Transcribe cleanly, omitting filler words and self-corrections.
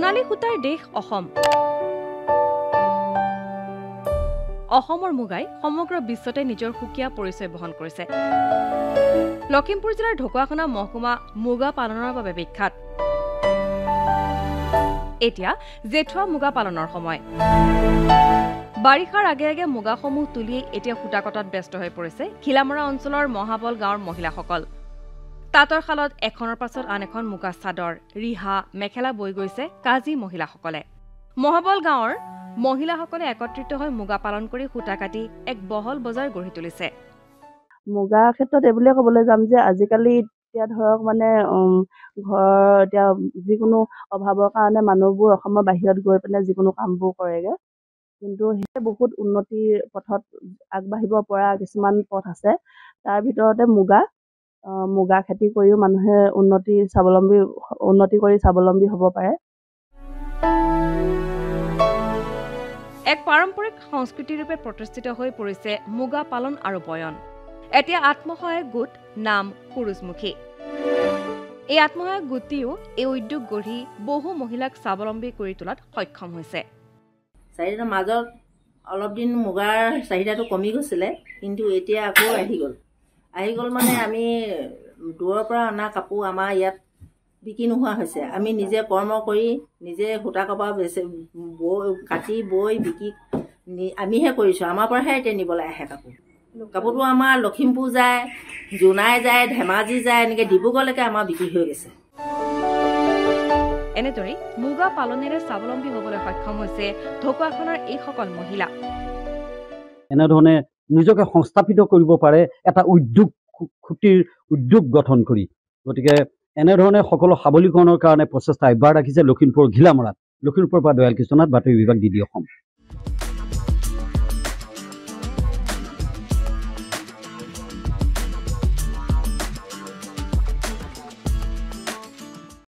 সোণালী সূতাৰ দেশ অসম। অসমৰ মুগাই সমগ্ৰ বিশ্বতে নিজৰ সুকীয়া পৰিচয় বহন কৰিছে। লখিমপুৰ জিলাৰ ঢকুৱাখানা মহকুমা মুগা পালনৰ বাবে বিখ্যাত। এতিয়া জেঠুৱা মুগা পালনৰ সময়। বাৰিষাৰ আগে আগে মুগাসমূহ তুলি এতিয়া সূতা কটাত ব্যস্ত হৈ পৰিছে খিলামৰা অঞ্চলৰ মহাবল গাঁৱৰ মহিলাসকল। তাঁতৰ শালত এখনৰ পাছত আন এখন মুগা চাদৰ, ৰিহা, মেখেলা বৈ গৈছে কাজি মহিলাসকলে। মহাবল গাঁৱৰ মহিলাসকলে একত্ৰিত হৈ মুগা পালন কৰি সূতা কাটি এক বহল বজাৰ গঢ়ি তুলিছে। মুগা ক্ষেত্ৰত এইবুলিয়ে ক'বলৈ যাম যে আজিকালি এতিয়া ধৰক ঘৰ এতিয়া যিকোনো অভাৱৰ কাৰণে মানুহবোৰ অসমৰ বাহিৰত গৈ পেলাই যিকোনো কামবোৰ কৰেগে, কিন্তু সেই বহুত উন্নতিৰ পথত আগবাঢ়িব পৰা কিছুমান পথ আছে। তাৰ ভিতৰতে মুগা খেতি কৰিও মানুহে উন্নতি কৰি স্বাৱলম্বী হ'ব পাৰে। এক পাৰম্পৰিক সংস্কৃতিৰূপে প্ৰতিষ্ঠিত হৈ পৰিছে মুগা পালন আৰু বয়ন। এতিয়া আত্মসহায়ক গোট নাম সূৰুযমুখী। এই আত্মসহায়ক গোটটিও এই উদ্যোগ গঢ়ি বহু মহিলাক স্বাৱলম্বী কৰি তোলাত সক্ষম হৈছে। চাহিদাৰ মাজত অলপ দিন মুগাৰ চাহিদাটো কমি গৈছিলে, কিন্তু এতিয়া আকৌ আহি গ'ল মানে আমি দূৰৰ পৰা অনা কাপোৰ আমাৰ ইয়াত বিক্ৰী নোহোৱা হৈছে। আমি নিজে কৰ্ম কৰি নিজে সূতা কপা কাটি বৈ বিক্ৰী আমিহে কৰিছোঁ। আমাৰ পৰাহে এতিয়া নিবলৈ আহে কাপোৰটো আমাৰ লখিমপুৰ যায়, জোনাই যায়, ধেমাজি যায়, এনেকৈ ডিব্ৰুগড়লৈকে আমাৰ বিক্ৰী হৈ গৈছে। এনেদৰেই মুগা পালনেৰে স্বাৱলম্বী হ'বলৈ সক্ষম হৈছে ঢকুৱাখানাৰ এইসকল মহিলা। এনেধৰণে নিজকে সংস্থাপিত কৰিব পাৰে এটা উদ্যোগ গঠন কৰি। গতিকে এনেধৰণে সকলো সবলীকৰণৰ কাৰণে প্ৰচেষ্টা অব্যাহত ৰাখিছে লখিমপুৰ ঘিলামৰাত। লখিমপুৰৰ পৰা দয়াল কৃষ্ণনাথ, বাতৰি বিভাগ, DD অসম।